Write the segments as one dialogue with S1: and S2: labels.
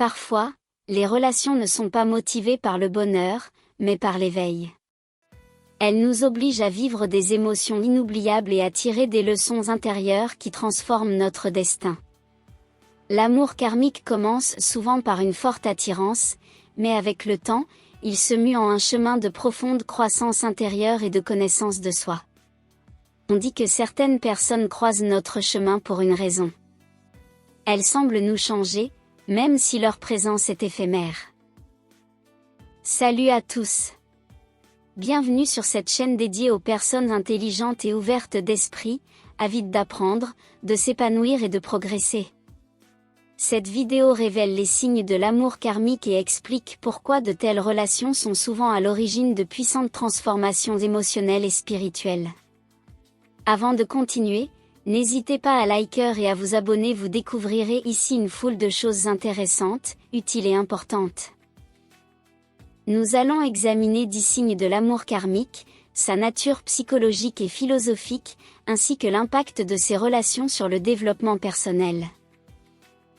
S1: Parfois, les relations ne sont pas motivées par le bonheur, mais par l'éveil. Elles nous obligent à vivre des émotions inoubliables et à tirer des leçons intérieures qui transforment notre destin. L'amour karmique commence souvent par une forte attirance, mais avec le temps, il se mue en un chemin de profonde croissance intérieure et de connaissance de soi. On dit que certaines personnes croisent notre chemin pour une raison. Elles semblent nous changer, même si leur présence est éphémère. Salut à tous! Bienvenue sur cette chaîne dédiée aux personnes intelligentes et ouvertes d'esprit, avides d'apprendre, de s'épanouir et de progresser. Cette vidéo révèle les signes de l'amour karmique et explique pourquoi de telles relations sont souvent à l'origine de puissantes transformations émotionnelles et spirituelles. Avant de continuer, n'hésitez pas à liker et à vous abonner, vous découvrirez ici une foule de choses intéressantes, utiles et importantes. Nous allons examiner 10 signes de l'amour karmique, sa nature psychologique et philosophique, ainsi que l'impact de ces relations sur le développement personnel.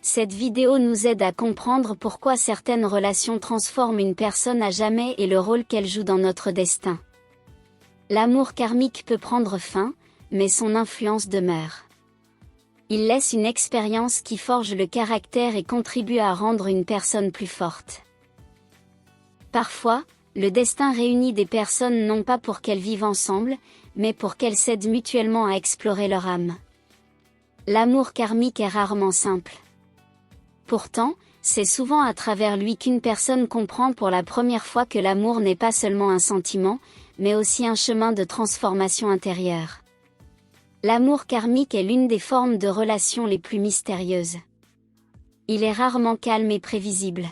S1: Cette vidéo nous aide à comprendre pourquoi certaines relations transforment une personne à jamais et le rôle qu'elles jouent dans notre destin. L'amour karmique peut prendre fin, mais son influence demeure. Il laisse une expérience qui forge le caractère et contribue à rendre une personne plus forte. Parfois, le destin réunit des personnes non pas pour qu'elles vivent ensemble, mais pour qu'elles s'aident mutuellement à explorer leur âme. L'amour karmique est rarement simple. Pourtant, c'est souvent à travers lui qu'une personne comprend pour la première fois que l'amour n'est pas seulement un sentiment, mais aussi un chemin de transformation intérieure. L'amour karmique est l'une des formes de relations les plus mystérieuses. Il est rarement calme et prévisible.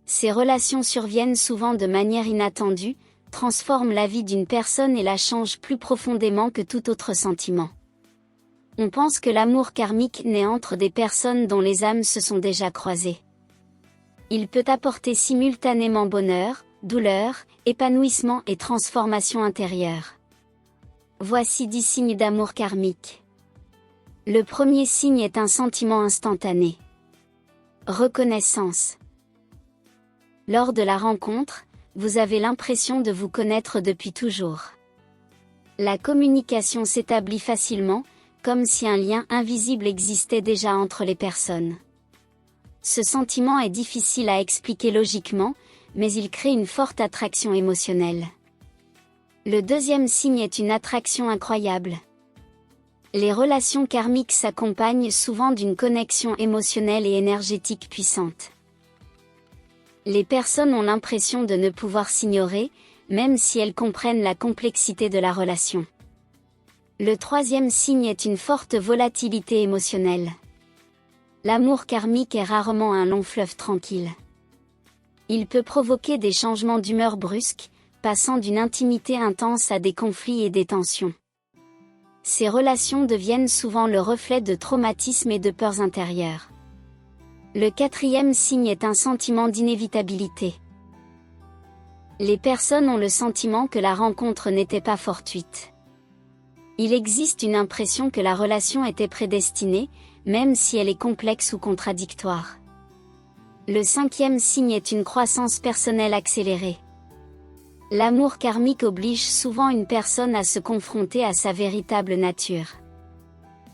S1: Ces relations surviennent souvent de manière inattendue, transforment la vie d'une personne et la changent plus profondément que tout autre sentiment. On pense que l'amour karmique naît entre des personnes dont les âmes se sont déjà croisées. Il peut apporter simultanément bonheur, douleur, épanouissement et transformation intérieure. Voici 10 signes d'amour karmique. Le premier signe est un sentiment instantané. Reconnaissance. Lors de la rencontre, vous avez l'impression de vous connaître depuis toujours. La communication s'établit facilement, comme si un lien invisible existait déjà entre les personnes. Ce sentiment est difficile à expliquer logiquement, mais il crée une forte attraction émotionnelle. Le deuxième signe est une attraction incroyable. Les relations karmiques s'accompagnent souvent d'une connexion émotionnelle et énergétique puissante. Les personnes ont l'impression de ne pouvoir s'ignorer, même si elles comprennent la complexité de la relation. Le troisième signe est une forte volatilité émotionnelle. L'amour karmique est rarement un long fleuve tranquille. Il peut provoquer des changements d'humeur brusques, passant d'une intimité intense à des conflits et des tensions. Ces relations deviennent souvent le reflet de traumatismes et de peurs intérieures. Le quatrième signe est un sentiment d'inévitabilité. Les personnes ont le sentiment que la rencontre n'était pas fortuite. Il existe une impression que la relation était prédestinée, même si elle est complexe ou contradictoire. Le cinquième signe est une croissance personnelle accélérée. L'amour karmique oblige souvent une personne à se confronter à sa véritable nature.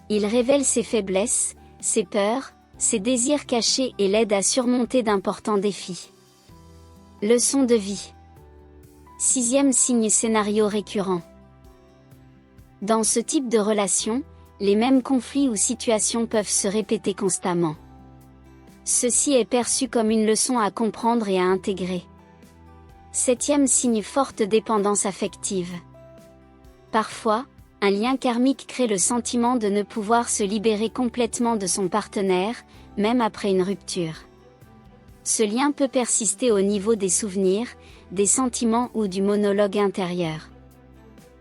S1: Il révèle ses faiblesses, ses peurs, ses désirs cachés et l'aide à surmonter d'importants défis. Leçon de vie. Sixième signe, scénario récurrent. Dans ce type de relation, les mêmes conflits ou situations peuvent se répéter constamment. Ceci est perçu comme une leçon à comprendre et à intégrer. Septième signe, forte dépendance affective. Parfois, un lien karmique crée le sentiment de ne pouvoir se libérer complètement de son partenaire, même après une rupture. Ce lien peut persister au niveau des souvenirs, des sentiments ou du monologue intérieur.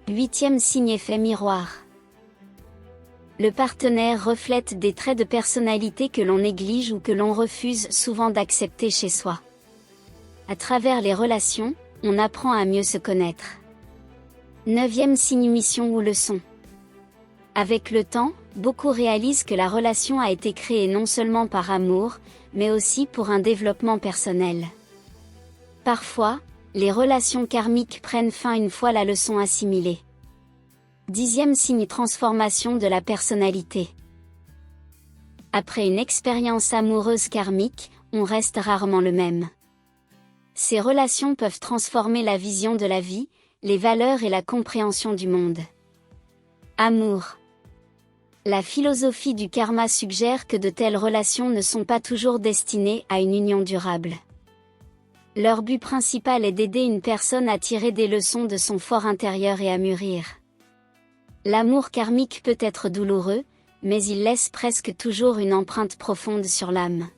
S1: Huitième signe, effet miroir. Le partenaire reflète des traits de personnalité que l'on néglige ou que l'on refuse souvent d'accepter chez soi. À travers les relations, on apprend à mieux se connaître. Neuvième signe, mission ou leçon. Avec le temps, beaucoup réalisent que la relation a été créée non seulement par amour, mais aussi pour un développement personnel. Parfois, les relations karmiques prennent fin une fois la leçon assimilée. 10e signe: transformation de la personnalité. Après une expérience amoureuse karmique, on reste rarement le même. Ces relations peuvent transformer la vision de la vie, les valeurs et la compréhension du monde. Amour. La philosophie du karma suggère que de telles relations ne sont pas toujours destinées à une union durable. Leur but principal est d'aider une personne à tirer des leçons de son fort intérieur et à mûrir. L'amour karmique peut être douloureux, mais il laisse presque toujours une empreinte profonde sur l'âme.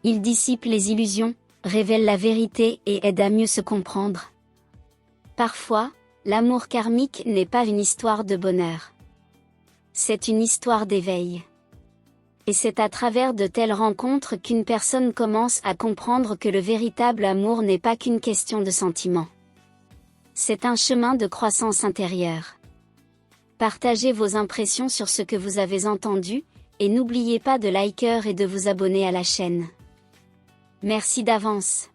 S1: Il dissipe les illusions, révèle la vérité et aide à mieux se comprendre. Parfois, l'amour karmique n'est pas une histoire de bonheur. C'est une histoire d'éveil. Et c'est à travers de telles rencontres qu'une personne commence à comprendre que le véritable amour n'est pas qu'une question de sentiments. C'est un chemin de croissance intérieure. Partagez vos impressions sur ce que vous avez entendu, et n'oubliez pas de liker et de vous abonner à la chaîne. Merci d'avance.